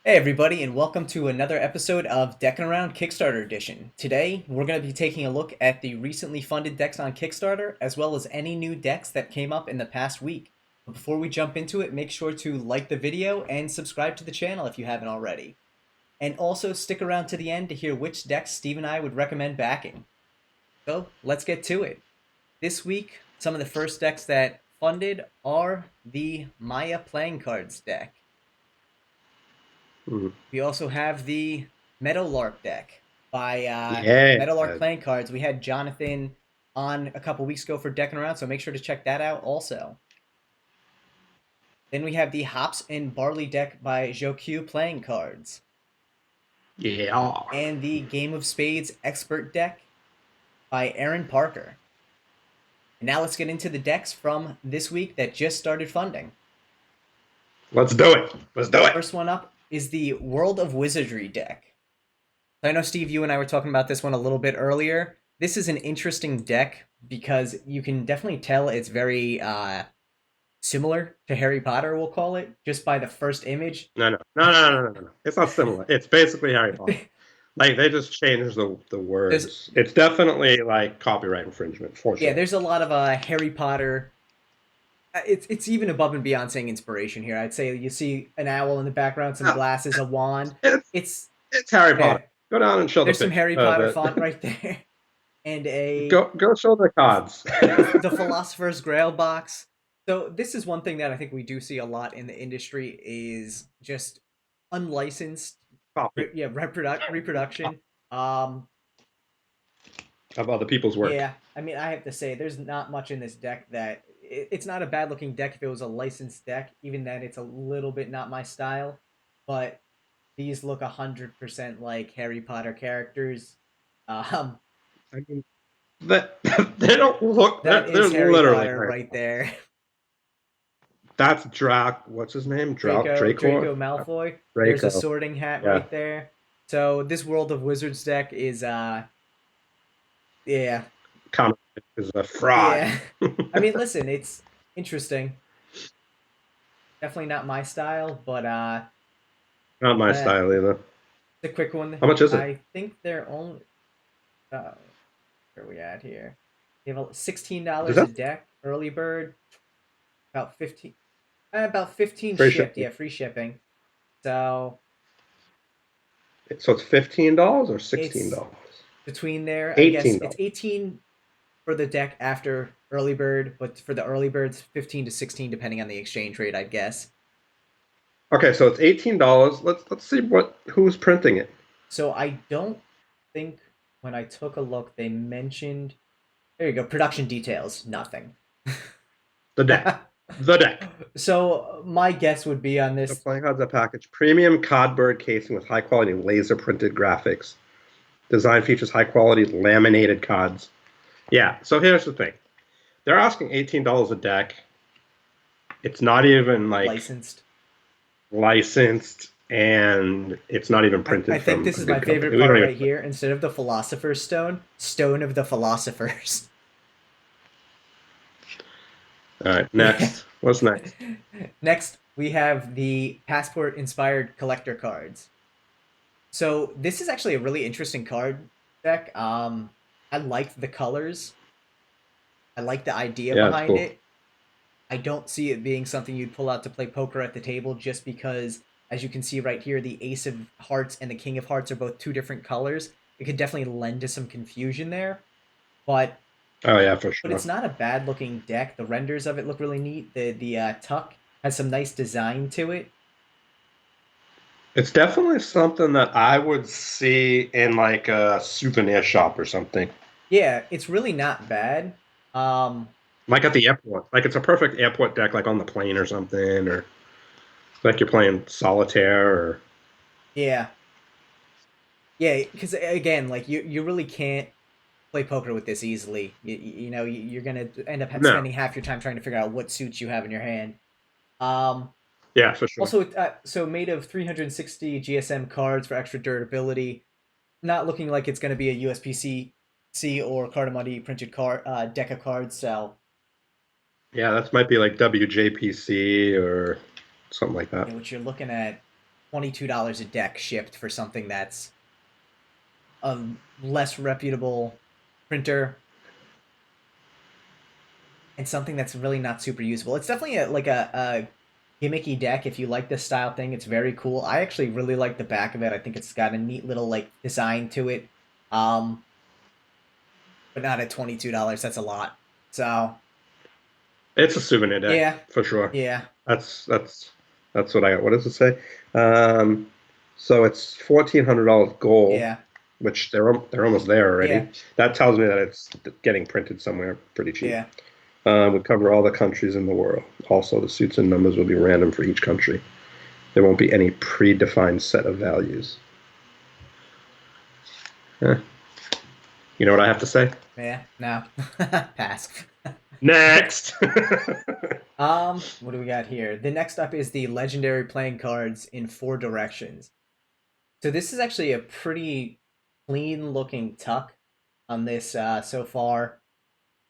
Hey everybody, and welcome to another episode of Deckinaround Kickstarter Edition. Today, we're going to be taking a look at the recently funded decks on Kickstarter, as well as any new decks that came up in the past week. But before we jump into it, make sure to like the video and subscribe to the channel if you haven't already. And also stick around to the end to hear which decks Steve and I would recommend backing. So, let's get to it. This week, some of the first decks that funded are the Maya Playing Cards deck. We also have the Meadowlark deck by Yeah. Meadowlark Playing Cards. We had Jonathan on a couple weeks ago for Decking Around, so make sure to check that out also. Then we have the Hops and Barley deck by Jocu Playing Cards. Yeah. And the Game of Spades Expert deck by Aaron Parker. And now let's get into the decks from this week that just started funding. Let's do it. Let's do it. First one up is the World of Wizardry deck. I know, Steve, you and I were talking about this one a little bit earlier. This is an interesting deck because you can definitely tell it's very similar to Harry Potter, we'll call it, just by the first image. No. It's not similar. It's basically Harry Potter. Like they just changed the There's, words. It's definitely like copyright infringement for yeah, sure. there's a lot of Harry Potter. It's even above and beyond saying inspiration here. I'd say you see an owl in the background, some glasses, a wand. It's Harry Potter. Go down and show there's the some Harry Potter font right there, and go show the cards. the Philosopher's Grail box. So this is one thing that I think we do see a lot in the industry is just unlicensed, reproduction. Of other people's work. Yeah, I mean, I have to say, there's not much in this deck that it's not a bad looking deck if it was a licensed deck. Even then, it's a little bit not my style, but these look 100% like Harry Potter characters. I mean, that they don't look. That They're is Harry literally Potter right there. That's What's his name? Draco Malfoy. Draco. There's a Sorting Hat right there. So this World of Wizards deck is yeah. Comic is a fraud. Yeah. I mean, listen, it's interesting. Definitely not my style, but Not my style either. it's a quick one. How much is it? I think they're only where are we at here? They have $16 a deck, early bird, about 15 free shipped, shipping. yeah, free shipping. So it's $15 or $16? Between there, I guess $18. it's 18 for the deck after early bird, but for the early birds, 15 to 16 depending on the exchange rate, I guess. Okay, so it's $18. Let's see who's printing it. So I don't think when I took a look they mentioned. There you go, production details, nothing. The deck. The deck. So my guess would be on this. The playing cards are packaged premium cardboard casing with high quality laser printed graphics. Design features high quality laminated cards. Yeah, so here's the thing. They're asking $18 a deck. It's not even like licensed, and it's not even printed. I think this is my favorite part right here. Instead of the Philosopher's Stone, Stone of the Philosophers. All right, next. What's next? Next, we have the Passport-inspired collector cards. So this is actually a really interesting card deck. I like the colors. I like the idea behind it. I don't see it being something you'd pull out to play poker at the table just because, as you can see right here, the Ace of Hearts and the King of Hearts are both two different colors. It could definitely lend to some confusion there. But oh yeah, for sure. But it's not a bad looking deck. The renders of it look really neat. The tuck has some nice design to it. It's definitely something that I would see in like a souvenir shop or something. Yeah, it's really not bad. Like at the airport. Like it's a perfect airport deck, like on the plane or something, or like you're playing solitaire or yeah. Yeah, because again, like you really can't play poker with this easily. You know, you're gonna end up spending half your time trying to figure out what suits you have in your hand. Yeah, for sure. Also, so made of 360 GSM cards for extra durability. Not looking like it's going to be a USPC or Cardamone printed deck of cards. So yeah, that might be like WJPC or something like that. what you're looking at $22 a deck shipped for something that's a less reputable printer and something that's really not super usable. It's definitely a gimmicky deck if you like this style thing. It's very cool. I actually really like the back of it. I think it's got a neat little like design to it. Um, but not at $22. That's a lot. So It's a souvenir deck yeah, for sure. yeah, That's what I got. What does it say? Um, so it's $1,400 gold, yeah, which they're almost there yeah, already. That tells me that it's getting printed somewhere pretty cheap. yeah. Would cover all the countries in the world. Also, the suits and numbers will be random for each country. There won't be any predefined set of values. Eh, you know what I have to say? Yeah, no. Pass. Next. What do we got here? The next up is the legendary playing cards in four directions. So this is actually a pretty clean looking tuck on this so far.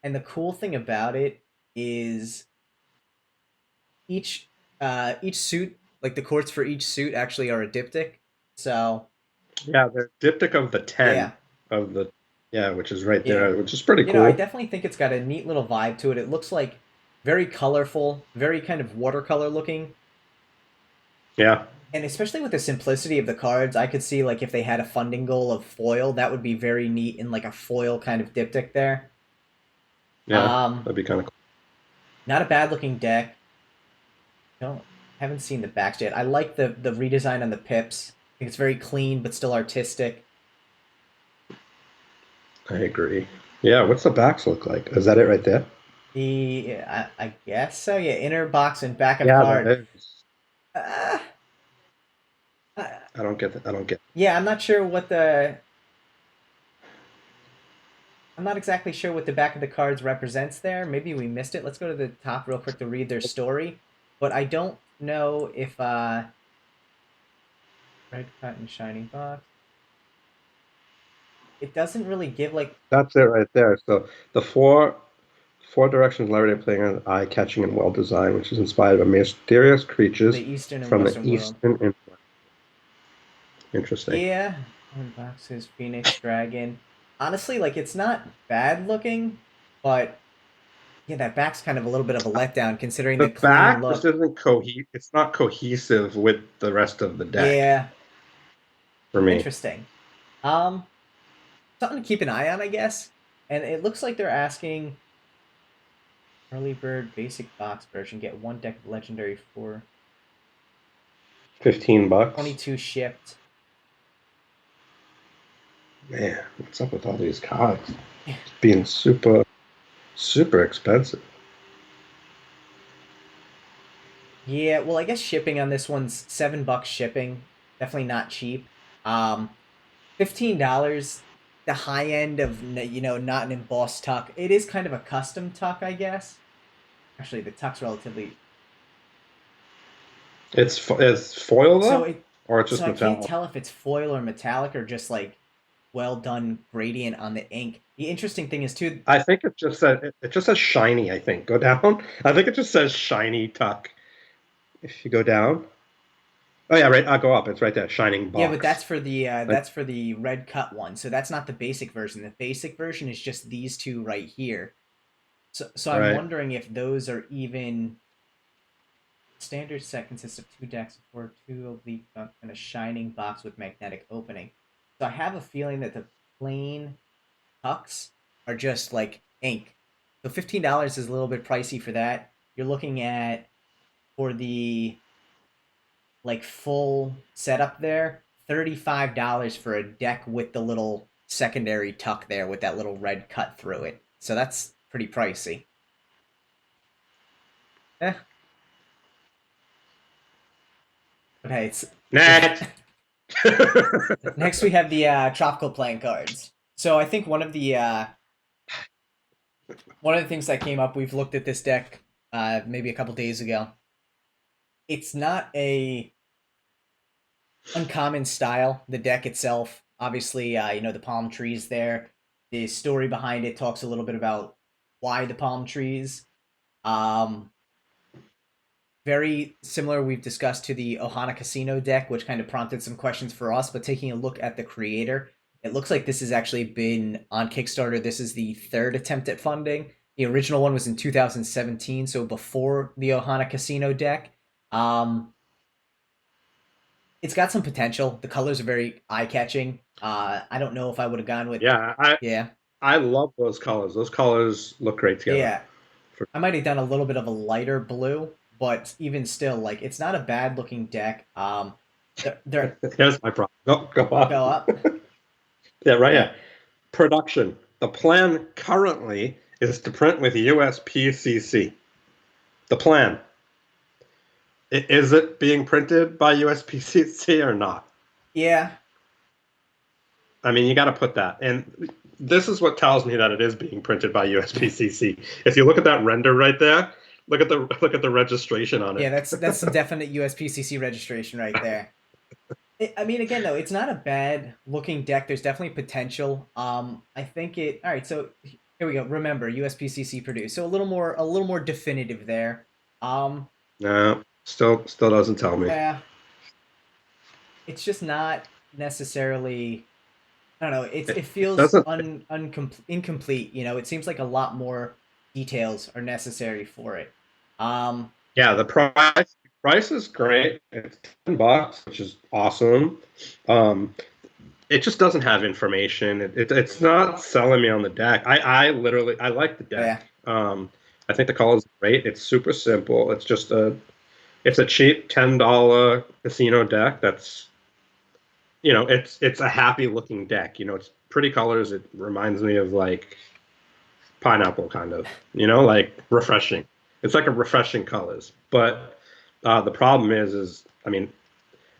And the cool thing about it is each suit, like the courts for each suit actually are a diptych. So Yeah, they're diptych of the 10 yeah, of the yeah, which is right yeah. there, which is pretty I cool. definitely think it's got a neat little vibe to it. It looks like very colorful, very kind of watercolor looking. Yeah. And especially with the simplicity of the cards, I could see like if they had a funding goal of foil, that would be very neat in like a foil kind of diptych there. Yeah, Um, that'd be kind of cool. Not a bad looking deck. Don't Haven't seen the backs yet. I like the redesign on the pips. I think it's very clean but still artistic. I agree. Yeah, what's the backs look like? Is that it right there? I guess so. Yeah, inner box and back of Yeah, card. that is. Uh, uh, I don't get that. I don't get. yeah, I'm not sure what the. I'm not exactly sure what the back of the cards represents there. Maybe we missed it. Let's go to the top real quick to read their story. But I don't know if red cut and shiny box. It doesn't really give like That's it right there. So the four directions Larry playing on eye-catching and well-designed, which is inspired by mysterious the creatures eastern and from the western world. eastern and interesting. Yeah, unboxes Phoenix Dragon. Honestly, like it's not bad looking, but yeah, that back's kind of a little bit of a letdown considering the The clean back just look. isn't It's not cohesive with the rest of the deck Yeah, for me. interesting. Um, Something to keep an eye on, I guess. And it looks like they're asking early bird basic box version get one deck of legendary for $15. 22 shipped. Man, what's up with all these cards? Being super expensive. Yeah, well, I guess shipping on this one's $7 shipping. Definitely not cheap. $15, the high end of not an embossed tuck. It is kind of a custom tuck, I guess. Actually, the tuck's relatively It's foil so though, it or it's so just I can't metallic. tell if it's foil or metallic or just like well done gradient on the ink. The interesting thing is too. I think it just says shiny. I think go down. I think it just says shiny tuck. If you go down, oh yeah, right. I'll go up. It's right there, shining Yeah, but box. Like that's for the red cut one. So that's not the basic version. The basic version is just these two right here. So I'm right. wondering if those are even standard set consists of two decks for two oblique and a shining box with magnetic opening. So I have a feeling that the plain tucks are just like ink. So $15 is a little bit pricey for that. You're looking at for the like full setup there, $35 for a deck with the little secondary tuck there with that little red cut through it. So that's pretty pricey. Eh, but hey, it's Next. next we have the tropical playing cards. So I think one of the things that came up, we've looked at this deck maybe a couple days ago. It's not a uncommon style. The deck itself, obviously, the palm trees there. The story behind it talks a little bit about why the palm trees. Um, very similar we've discussed to the Ohana Casino deck, which kind of prompted some questions for us. But taking a look at the creator, it looks like this has actually been on Kickstarter. This is the third attempt at funding. The original one was in 2017, so before the Ohana Casino deck. Um, it's got some potential. The colors are very eye catching. I don't know if I would have gone with, Yeah, yeah, I love those colors. Those colors look great together. yeah. For, I might have done a little bit of a lighter blue, but even still, like it's not a bad looking deck. They're here's my problem. Go go on. up. Yeah, right Yeah, here. Production. The plan currently is to print with USPCC. The plan. Is it being printed by USPCC or not? yeah, I mean, you got to put that. And this is what tells me that it is being printed by USPCC. If you look at that render right there, look at the registration on yeah. it. That's some definite USPCC registration right there. I mean, again, though, it's not a bad looking deck. There's definitely potential. I think it. All right, so here we go. Remember, USPCC produced, so a little more definitive there. Um, No, still doesn't tell me. yeah, it's just not necessarily. I don't know. It It feels doesn't. incomplete. You know, it seems like a lot more details are necessary for it. Um, Yeah, the price is great. It's $10, which is awesome. Um, it just doesn't have information. It's not selling me on the deck. I literally I like the yeah, deck. I think the color is great. It's super simple. It's a cheap $10 casino deck. That's it's a happy looking deck. It's pretty colors. It reminds me of like pineapple kind of. Like refreshing. It's like a refreshing colors. But the problem is I mean,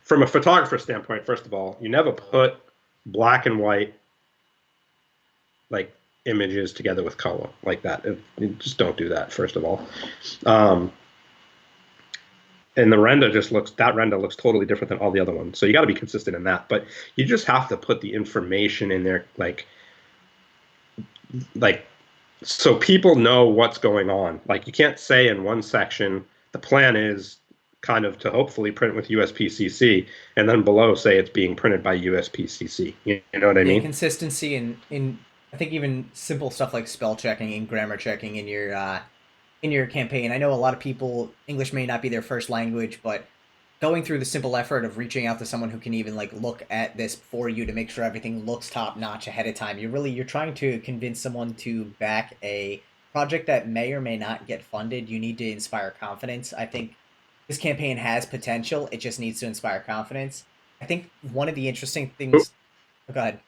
from a photographer standpoint, first of all, you never put black and white like images together with color like that. You just don't do that. First of all, um, and that render looks totally different than all the other ones. So you got to be consistent in that. But you just have to put the information in there, like so people know what's going on. Like you can't say in one section the plan is kind of to hopefully print with USPCC, and then below say it's being printed by USPCC. You know what I yeah, mean? consistency in I think even simple stuff like spell checking and grammar checking in your campaign. I know a lot of people English may not be their first language, but going through the simple effort of reaching out to someone who can even like look at this for you to make sure everything looks top notch ahead of time. You're trying to convince someone to back a project that may or may not get funded. You need to inspire confidence. I think this campaign has potential. It just needs to inspire confidence. I think one of the interesting Who things. Oh, go ahead.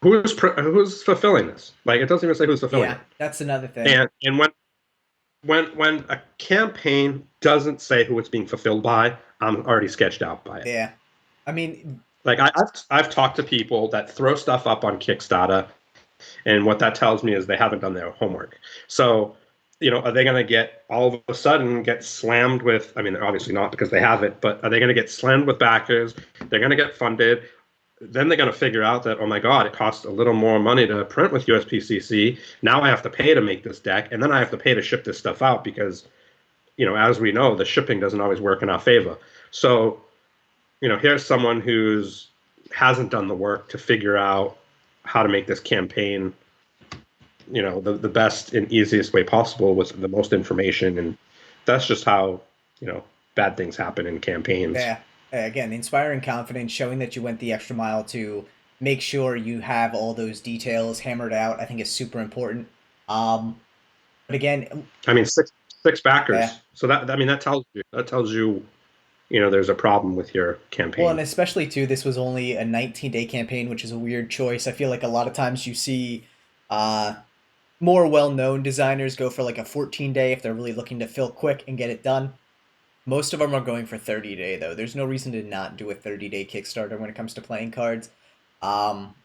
who's fulfilling this? Like it doesn't even say who's fulfilling Yeah, it. that's another thing. And when a campaign doesn't say who it's being fulfilled by, I'm already sketched out by it. Yeah, I mean, Like I've talked to people that throw stuff up on Kickstarter, and what that tells me is they haven't done their homework. So, are they going to get all of a sudden get slammed with? I mean, they're obviously not because they have it, but are they going to get slammed with backers? They're going to get funded. Then they're going to figure out that, oh my God, it costs a little more money to print with USPCC. Now I have to pay to make this deck, and then I have to pay to ship this stuff out because, as we know, the shipping doesn't always work in our favor. So, here's someone who's hasn't done the work to figure out how to make this campaign, the best and easiest way possible with the most information. And that's just how, bad things happen in campaigns. yeah, again, inspiring confidence, showing that you went the extra mile to make sure you have all those details hammered out, I think is super important. But again, I mean, six yeah. backers. So that tells you, there's a problem with your Well, and campaign. especially too, this was only a 19-day campaign, which is a weird choice. I feel like a lot of times you see uh more well-known designers go for like a 14-day if they're really looking to fill quick and get it done. Most of them are going for 30-day though. There's no reason to not do a 30-day Kickstarter when it comes to playing cards. Um,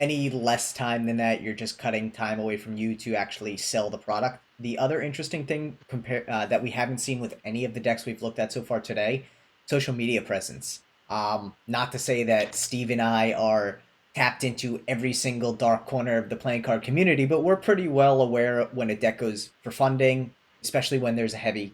any less time than that, you're just cutting time away from you to actually sell the product. The other interesting thing that we haven't seen with any of the decks we've looked at so far today, social media presence. Not to say that Steve and I are tapped into every single dark corner of the playing card community, but we're pretty well aware when a deck goes for funding. especially when there's a heavy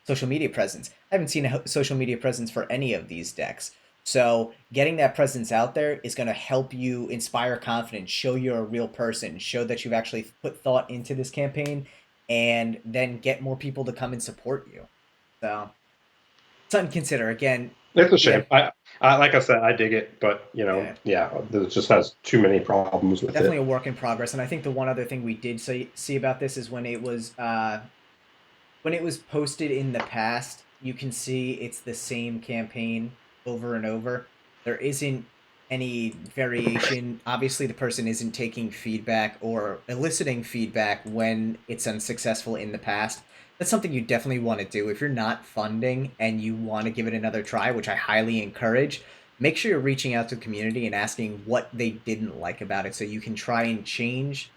social media presence. I haven't seen a social media presence for any of these decks. So getting that presence out there is going to help you inspire confidence, show you're a real person, show that you've actually put thought into this campaign, and then get more people to come and support you. So something to consider. Again, It's a yeah, shame. Like I said, I dig it, but yeah, yeah, it just has too many problems with definitely it. a work in progress. And I think the one other thing we did see about this is when it was posted in the past, you can see it's the same campaign over and over. There isn't any variation. Obviously, the person isn't taking feedback or eliciting feedback when it's unsuccessful in the past. That's something you definitely want to do. If you're not funding and you want to give it another try, which I highly encourage, make sure you're reaching out to the community and asking what they didn't like about it so you can try and change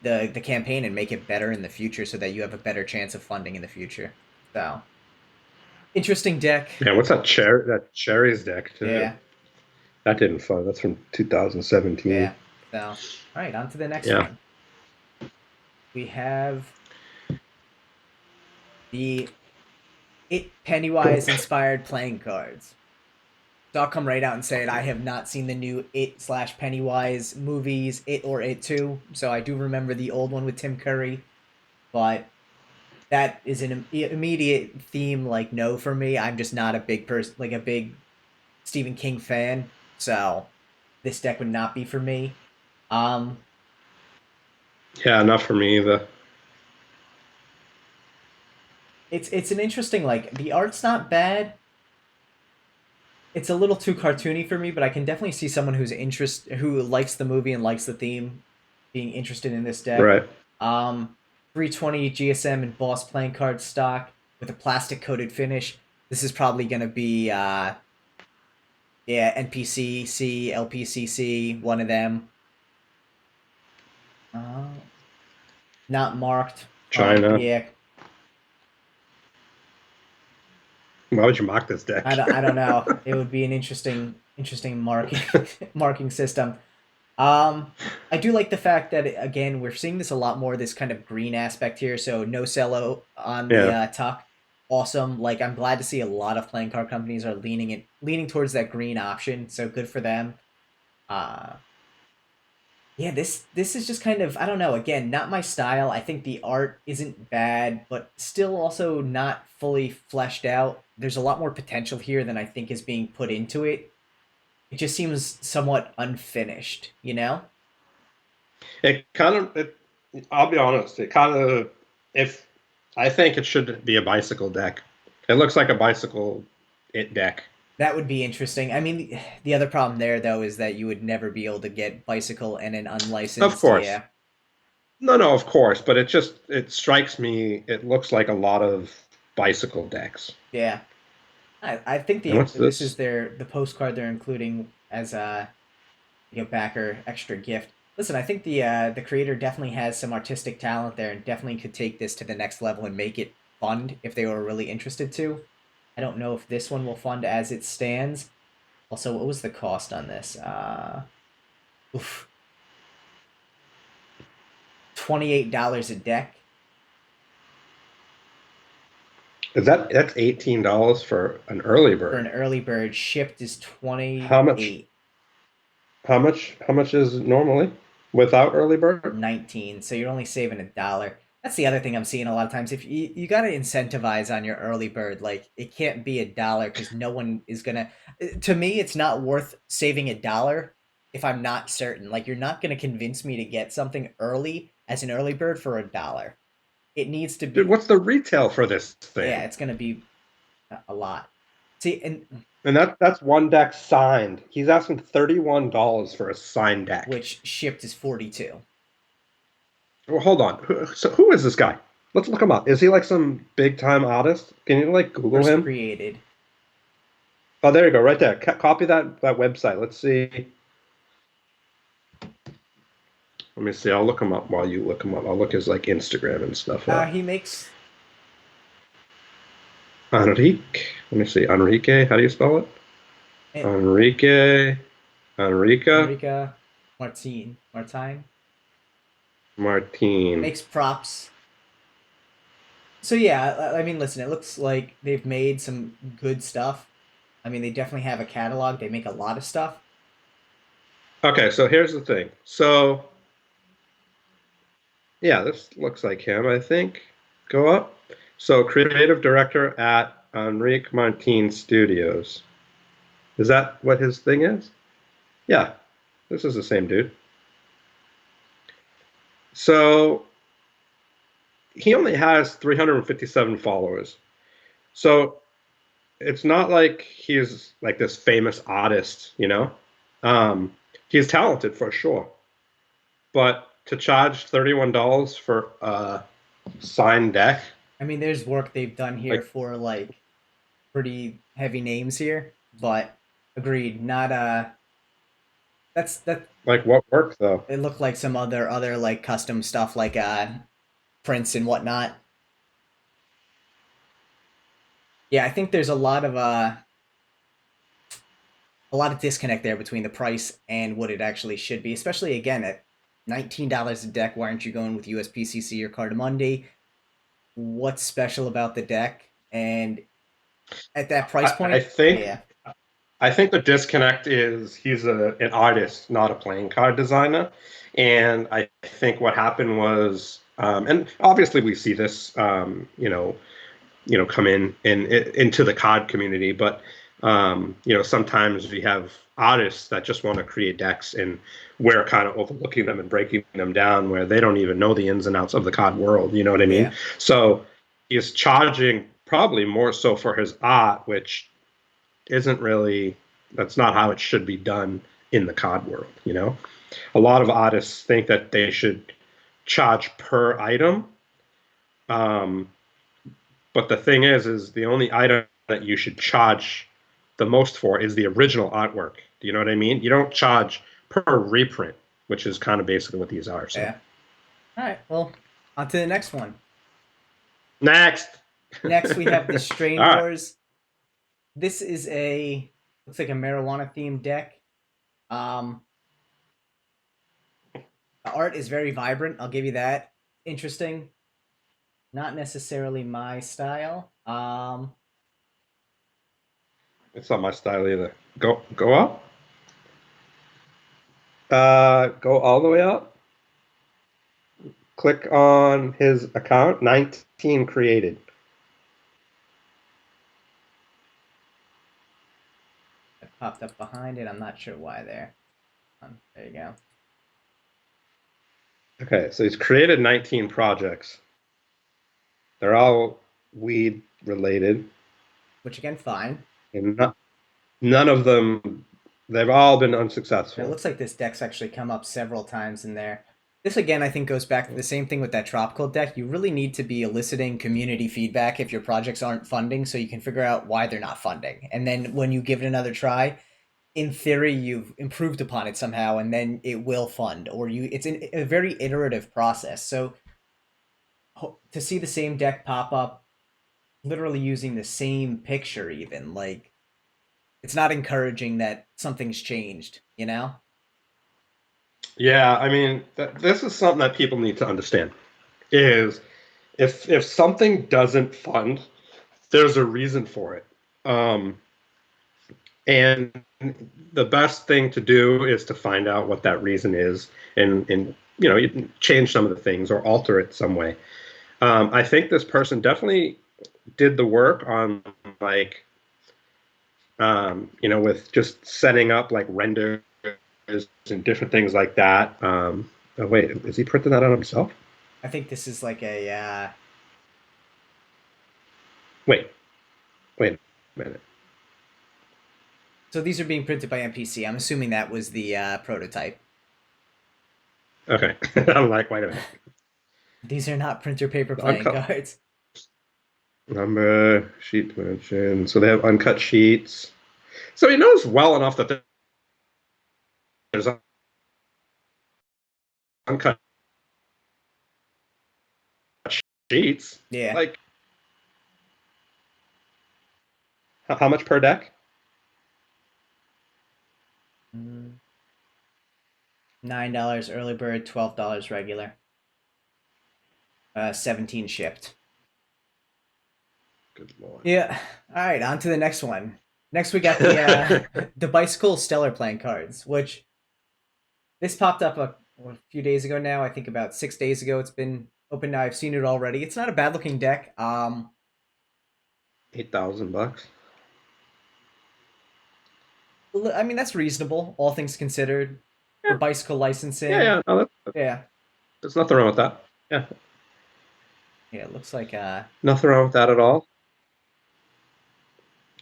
the campaign and make it better in the future so that you have a better chance of funding in the future. So interesting deck. Yeah, what's that cherries deck too? Yeah, That didn't fun. That's from 2017. yeah. So all right, on to the next Yeah. one. We have the Pennywise inspired playing cards. So I'll come right out and say it. I have not seen the new It/Pennywise movies, It or It 2. So I do remember the old one with Tim Curry, but that is an immediate theme like no for me. I'm just not a big person, like a big Stephen King fan, so this deck would not be for me. Um, Yeah, not for me either. it's an interesting, like, the art's not bad. It's a little too cartoony for me, but I can definitely see someone who likes the movie and likes the theme being interested in this deck. Right. Um, 320 GSM and Boss playing card stock with a plastic coated finish. This is probably gonna be yeah, NPCC, LPCC, one of them. Uh, Not marked. China. Yeah, Why would you mock this deck? I don't know. It would be an interesting marking marking system. I do like the fact that again we're seeing this a lot more. This kind of green aspect here. So no cello on the Yeah. tuck. Awesome. Like I'm glad to see a lot of playing card companies are leaning towards that green option. So good for them. Uh, yeah, this is just kind of I don't know. Again, not my style. I think the art isn't bad, but still also not fully fleshed out. There's a lot more potential here than I think is being put into it. It just seems somewhat unfinished, you know? It kind of it I'll be honest, it kind of if I think it should be a bicycle deck. It looks like a bicycle it deck. That would be interesting. I mean, the other problem there though is that you would never be able to get bicycle and an Of unlicensed, course. yeah. No, of course, but it strikes me it looks like a lot of bicycle decks. Yeah. I think And what's this is this? the postcard they're including as a backer extra gift. Listen, I think the creator definitely has some artistic talent there and definitely could take this to the next level and make it fund if they were really interested to. I don't know if this one will fund as it stands. Also, what was the cost on this? Oof, $28 a deck That's $18 for an early for an bird. early bird. Shipped is How much 28, how much is it normally without early bird? 19. So you're only saving $1. That's the other thing I'm seeing a lot of times. If you got to incentivize on your early bird, like it can't be $1 because no one is gonna. To me, it's not worth saving $1 if I'm not certain. Like you're not gonna convince me to get something early as an early bird for $1. It needs to Dude, be. what's the retail for this Yeah, thing? it's gonna be a lot. See, and And that's one deck signed. He's asking $31 for a signed deck. which shipped is 42. Well, hold on. So who is this guy? Let's look him up. Is he like some big time artist? Can you like Google First him? created. Oh, there you go, right there. Copy that website. Let's see. Let me see. I'll look him up while you look him up. I'll look his like Instagram and stuff up. He makes Enrique. Let me see. Enrique. How do you spell it? eh, Enrique. Enrica. Enrica Martine Martin. makes props. So yeah, I mean, listen, it looks like they've made some good stuff. I mean, they definitely have a catalog. They make a lot of stuff. Okay, so here's the thing. So yeah, this looks like him, I think. Go up. So creative director at Enrique Martin Studios. Is that what his thing is? Yeah, this is the same dude. So he only has 357 followers. So it's not like he's like this famous artist, you know? Um, he's talented for sure. But to charge $31 for a signed deck, I mean, there's work they've done here like for like pretty heavy names here, but agreed, not that like what work though? it looked like some other like custom stuff like prints and whatnot. Yeah, I think there's a lot of disconnect there between the price and what it actually should be, especially again at $19 a deck. Why aren't you going with USPCC or Cardamundi? What's special about the deck? And at that price I, I point, think yeah, I think the disconnect is he's an artist, not a playing card designer. And I think what happened was, and obviously we see this, come in into the card community, but sometimes we have artists that just want to create decks, and we're kind of overlooking them and breaking them down where they don't even know the ins and outs of the card world. You know what I mean? yeah, So he's charging probably more so for his art, which isn't really that's not how it should be done in the card world. A lot of artists think that they should charge per item, um, but the thing is the only item that you should charge the most for is the original artwork. Do you know what I mean? You don't charge per reprint, which is kind of basically what these are. So yeah. All right, well, on to the next one. next. Next, we have the All Strain right. Wars. This is a looks like a marijuana themed deck. Um, the art is very vibrant. I'll give you that. Interesting. Not necessarily my style. It's not my style either. Go up. Go all the way up. Click on his account. 19 created. It popped up behind it. I'm not sure why there. There you go. Okay, so he's created 19 projects. They're all weed related, Which again, fine. and none of them, they've all been It unsuccessful. looks like this deck's actually come up several times in there. This again, I think, goes back to the same thing with that tropical deck. You really need to be eliciting community feedback if your projects aren't funding, so you can figure out why they're not funding. And then when you give it another try, in theory, you've improved upon it somehow, and then it will fund. Or you, it's a very iterative process. So to see the same deck pop up, literally using the same picture, even like it's not encouraging that something's changed. You know? Yeah, I mean, this is something that people need to understand. Is if something doesn't fund, there's a reason for it. And the best thing to do is to find out what that reason is, and you can change some of the things or alter it some way. I think this person definitely did the work on like with just setting up like renders and different things like that. Oh wait, is he printing that out himself? I think this is like a Wait, wait a minute. so these are being printed by MPC. I'm assuming that was the prototype. Okay, I'm like, wait a minute. These are not printer paper playing Uncut cards. number sheet dimension. So they have uncut sheets. So he knows well enough that there's uncut sheets. Yeah. Like, how much per deck? $9 early bird, $12 regular. 17 shipped. Good lord. Yeah. All right, on to the next one. Next, we got the the bicycle stellar playing cards, which this popped up a few days ago now. I think about 6 days ago. It's been open now. I've seen it already. It's not a bad looking deck. $8,000. I mean that's reasonable, all things considered, for Yeah, bicycle yeah, licensing. yeah. No, Yeah, there's nothing wrong with that. Yeah, yeah. It looks like nothing wrong with that at all.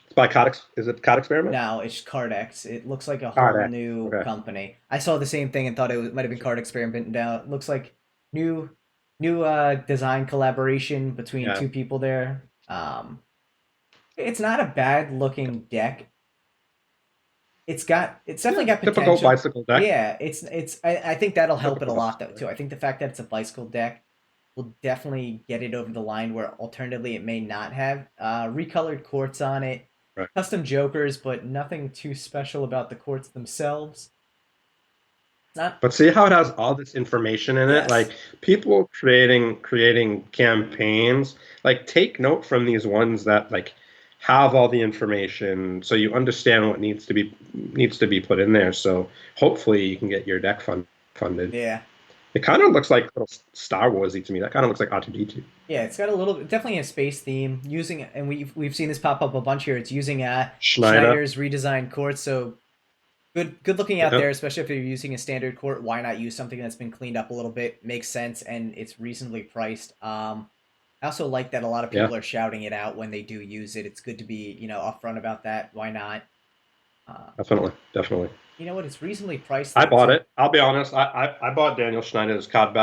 It's by Is it Cod Experiment? no, it's Cardex. It looks like a Cod whole X. new Okay. company. I saw the same thing and thought might have been Card Experiment. Now it looks like new, new design collaboration between Yeah. two people there. It's not a bad looking deck. It's definitely Yeah. got Typical potential. bicycle deck. Yeah, I think that'll help it a Typical lot bicycle though deck. too. I think the fact that it's a bicycle deck will definitely get it over the line where alternatively it may not have. Recolored quartz on it, Right. custom jokers, but nothing too special about the quartz themselves. Not But see how it has all this information in it? yes. Like people creating campaigns, like take note from these ones that like have all the information so you understand what needs to be put in there. So hopefully you can get your funded. Yeah. It kind of looks like little Star Warsy to me. That kind of looks like R2D2. Yeah, it's got a little definitely a space theme using and we've seen this pop up a bunch here. It's using Schneider. Schneider's redesigned quartz, so good looking out Yeah. there, especially if you're using a standard court. Why not use something that's been cleaned up a little bit? Makes sense and it's reasonably priced. I also like that a lot of Yeah. people are shouting it out when they do use it. It's good to be, upfront about that. Why not? Uh, Definitely. Definitely. you know what? It's reasonably priced I though bought too. it. I'll be honest. I bought Daniel Schneider's COD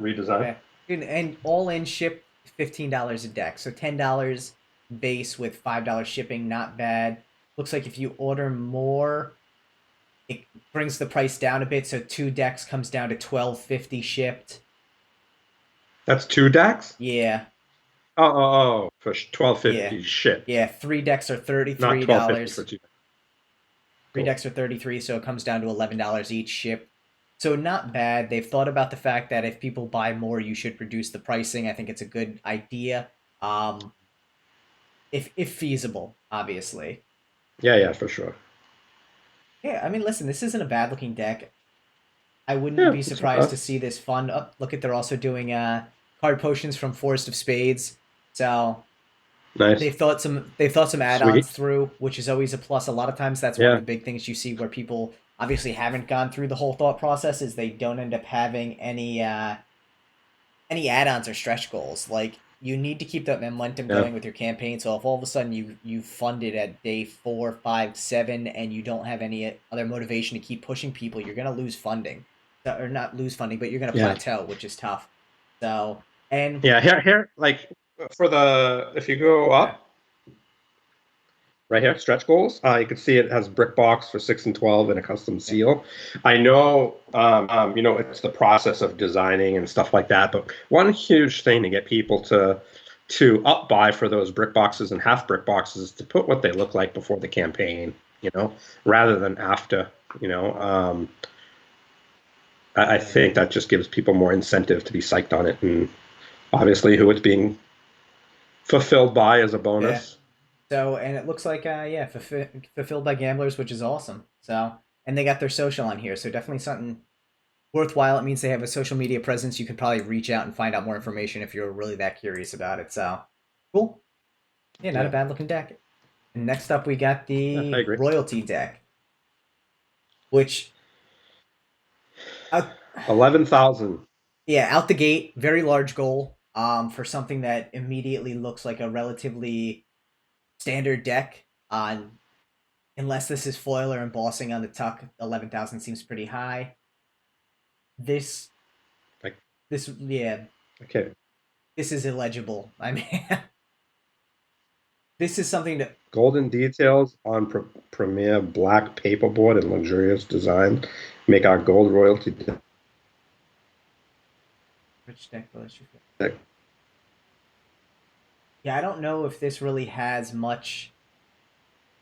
redesign. Yeah, and all in ship $15 a deck, so $10 base with $5 shipping. Not bad. Looks like if you order more, it brings the price down a bit. So two decks comes down to 12.50 shipped. That's two decks. Yeah, For 12.50 yeah, shit, yeah. Three decks are thirty not three 12.50 for dollars. two. Three Cool. decks are 33, so it comes down to $11 each shipped. So not bad. They've thought about the fact that if people buy more, you should reduce the pricing. I think it's a good idea. Um, if feasible, obviously. Yeah, yeah, for sure. Yeah, I mean, listen, this isn't a bad looking deck. I wouldn't Yeah, be it's surprised okay. to see this fun. Up, look at they're also doing card potions from Forest of Spades. So Nice, they've thought some sweet. add-ons through, which is always a plus. A lot of times that's one of Yeah, the big things you see where people obviously haven't gone through the whole thought process is they don't end up having any add-ons or stretch goals. Like you need to keep that momentum yeah, going with your campaign. So if all of a sudden you fund it at day 4, 5, 7, and you don't have any other motivation to keep pushing people, you're gonna lose funding, or not lose funding, but you're gonna yeah, plateau, which is tough. So and yeah. Here, like for the if you go okay, up right here, stretch goals. You can see it has brick box for 6 and 12 and a custom yeah, seal. I know, it's the process of designing and stuff like that. But one huge thing to get people to up buy for those brick boxes and half brick boxes is to put what they look like before the campaign, rather than after. You know, I think that just gives people more incentive to be psyched on it, and obviously who it's being fulfilled by is a yeah. bonus. So and it looks like yeah, fulfilled by gamblers, which is awesome. So and they got their social on here, so definitely something worthwhile. It means they have a social media presence. You could probably reach out and find out more information if you're really that curious about it. So cool. Yeah, not a Yeah, bad looking deck. And next up, we got yeah, I the agree. royalty deck, which out 11,000. yeah out the gate, very large goal. For something that immediately looks like a relatively standard deck. Unless this is foil or embossing on the tuck, 11,000 seems pretty high. This Like, this yeah, okay, this is illegible. I mean, this is something that golden details on premier black paperboard and luxurious design make our gold royalty rich deck village. deck. Yeah, I don't know if this really has much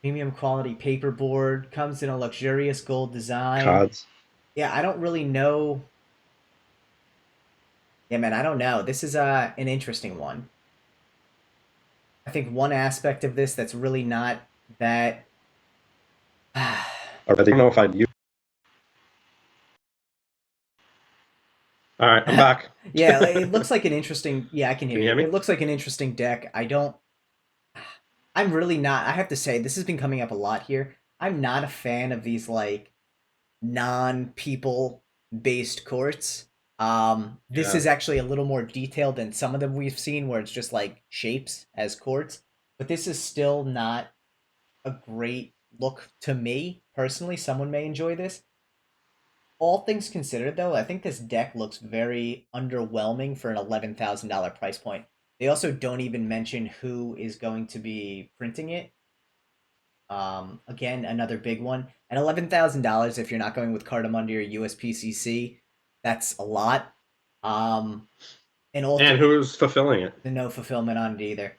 premium quality paperboard. Comes in a luxurious gold design. Cards. Yeah, I don't really know. Yeah, man, I don't know. This is an interesting one. I think one aspect of this that's really not that. Or I don't know if I'd use. All right, I'm back. Yeah, it looks like an interesting. Yeah, I can hear Can you you. hear me? It looks like an interesting deck. I don't. I'm really not. I have to say, this has been coming up a lot here. I'm not a fan of these like non-people based courts. This Yeah. is actually a little more detailed than some of them we've seen, where it's just like shapes as courts. But this is still not a great look to me personally. Someone may enjoy this. All things considered, though, I think this deck looks very underwhelming for an $11,000 price point. They also don't even mention who is going to be printing it. Again, another big one. At $11,000, if you're not going with Cardamundi or USPCC, that's a lot. Um, and And who's fulfilling it? no fulfillment on it either.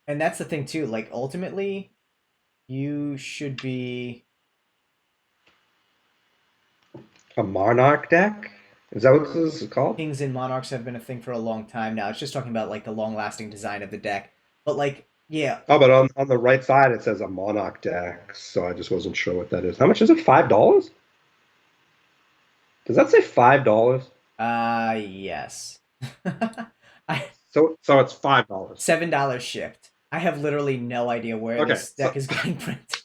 And that's the thing too. Like ultimately, you should be A Monarch deck? Is that what this is called? Kings and Monarchs have been a thing for a long time now. It's just talking about like the long lasting design of the deck. But like, yeah, Oh, but on the right side it says a Monarch deck, so I just wasn't sure what that is. How much is it? $5? Does that say $5? yes. I So it's $5. $7 shipped. I have literally no idea where Okay, this deck is getting printed.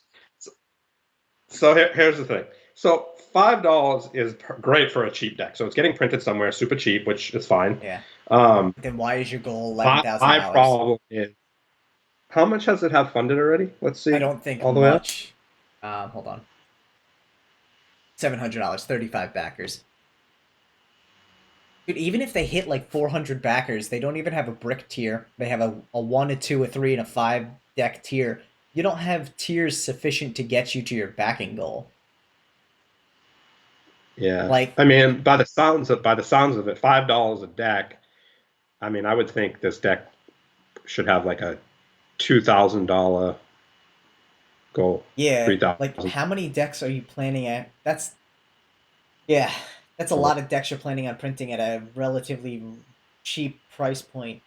so here's the thing. So $5 is great for a cheap deck. So it's getting printed somewhere, super cheap, which is fine. Yeah. Um, Then why is your goal my $11,000? problem is how much has it have funded already? Let's I see, don't think all the way up. much. Hold on. $700, 35 backers. Dude, even if they hit like 400 backers, they don't even have a brick tier. They have a 1, a 2, a 3, and a 5 deck tier. You don't have tiers sufficient to get you to your backing goal. Yeah, Like, I mean, by the sounds of it, $5 a deck. I mean, I would think this deck should have like a $2,000 goal, yeah, three like thousand. how many decks are you planning at? Yeah, that's a lot of decks you're planning on printing at a relatively cheap price point.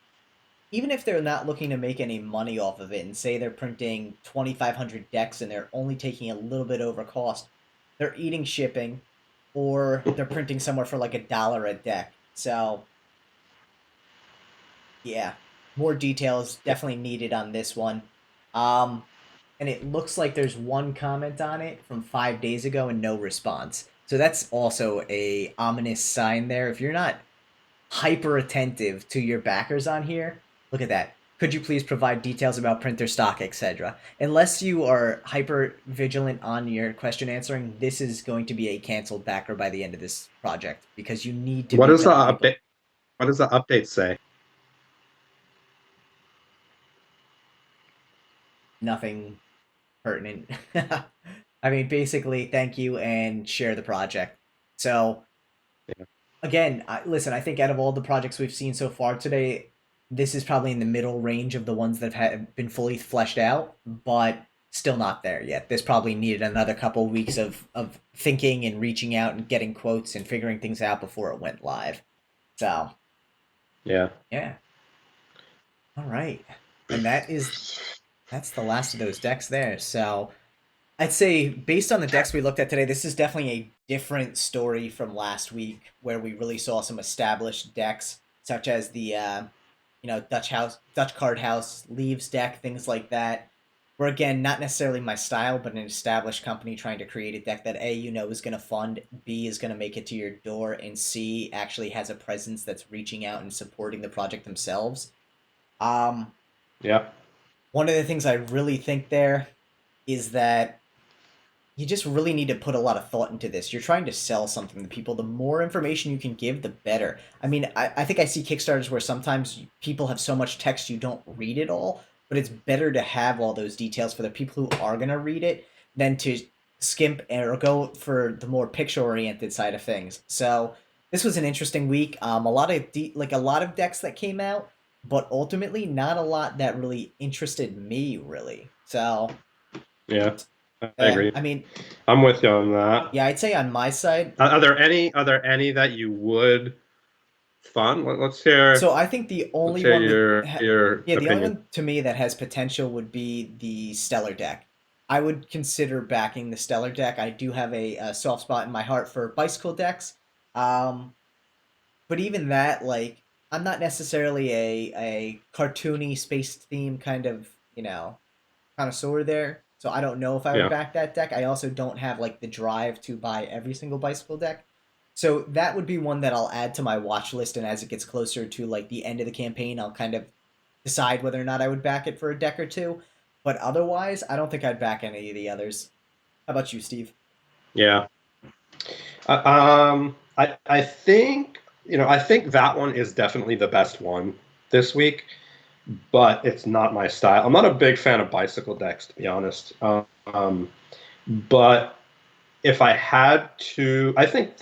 Even if they're not looking to make any money off of it and say they're printing 2,500 decks and they're only taking a little bit over cost, they're eating shipping or they're printing somewhere for like $1 a deck. So, yeah, more details definitely needed on this one. Um, and it looks like there's one comment on it from 5 days ago and no response. So that's also a ominous sign there. If you're not hyper attentive to your backers on here. Look at that. Could you please provide details about printer stock, etc.? Unless you are hyper vigilant on your question answering, this is going to be a canceled backer by the end of this project because you need to What be does the telling people update? What does the update say? nothing pertinent. I mean, basically, thank you and share the project. So Yeah. again, listen, I think out of all the projects we've seen so far today, this is probably in the middle range of the ones that have been fully fleshed out, but still not there yet. This probably needed another couple weeks of thinking and reaching out and getting quotes and figuring things out before it went live. So, Yeah. yeah. All right. And that's the last of those decks there. So, I'd say based on the decks we looked at today, this is definitely a different story from last week, where we really saw some established decks, such as the Dutch Card House, Leaves deck, things like that. Where again, not necessarily my style, but an established company trying to create a deck that A, is going to fund, B, is going to make it to your door, and C, actually has a presence that's reaching out and supporting the project themselves. Um, Yeah. One of the things I really think there is that you just really need to put a lot of thought into this. You're trying to sell something to people. The more information you can give, the better. I mean, I think I see Kickstarters where sometimes people have so much text you don't read it all, but it's better to have all those details for the people who are going to read it than to skimp or go for the more picture oriented side of things. So this was an interesting week. A lot of like a lot of decks that came out, but ultimately not a lot that really interested me really. So Yeah. I yeah, agree. I mean, I'm with you on that. yeah, I'd say on my side, Are there any? Are there any that you would fun? Let's hear. So I think the Let's only hear one with your yeah, the only opinion. one to me that has potential would be the Stellar deck. I would consider backing the Stellar deck. I do have a soft spot in my heart for bicycle decks. Um, but even that, like, I'm not necessarily a cartoony space theme kind of, connoisseur there. So I don't know if I would Yeah, back that deck. I also don't have like the drive to buy every single bicycle deck. So that would be one that I'll add to my watch list, and as it gets closer to like the end of the campaign, I'll kind of decide whether or not I would back it for a deck or two. But otherwise, I don't think I'd back any of the others. How about you, Steve? yeah. I think I think that one is definitely the best one this week, but it's not my style. I'm not a big fan of bicycle decks, to be honest. But if I had to, I think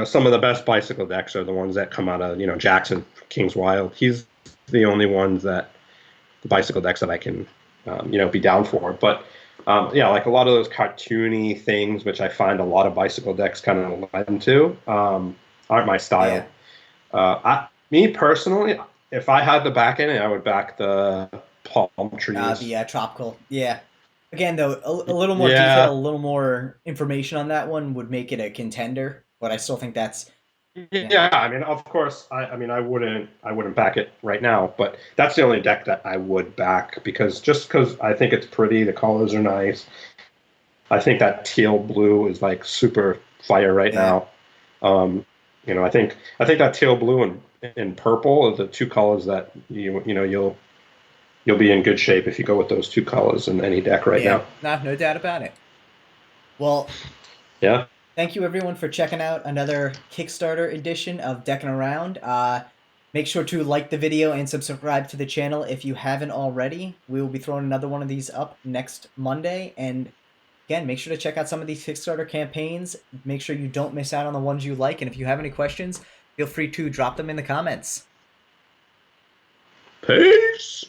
some of the best bicycle decks are the ones that come out of Jackson King's Wild. He's the only ones that the bicycle decks that I can be down for. But yeah, like a lot of those cartoony things, which I find a lot of bicycle decks kind of lend to, aren't my Yeah, style. Me personally, if I had to back in it, I would back the palm trees. the tropical. Yeah. Again, though, a little more detail, Yeah, a little more information on that one would make it a contender. But I still think that's yeah, yeah. I mean, of course, I mean, I wouldn't back it right now, but that's the only deck that I would back because I think it's pretty. The colors are nice. I think that teal blue is like super fire right yeah. now. I think that teal blue and purple are the two colors that you'll be in good shape if you go with those two colors in any deck right Yeah, now. no doubt about it. Well, Yeah. thank you everyone for checking out another Kickstarter edition of Deckin' Around. Make sure to like the video and subscribe to the channel if you haven't already. We will be throwing another one of these up next Monday. And again, make sure to check out some of these Kickstarter campaigns. Make sure you don't miss out on the ones you like. And if you have any questions, feel free to drop them in the comments. Peace.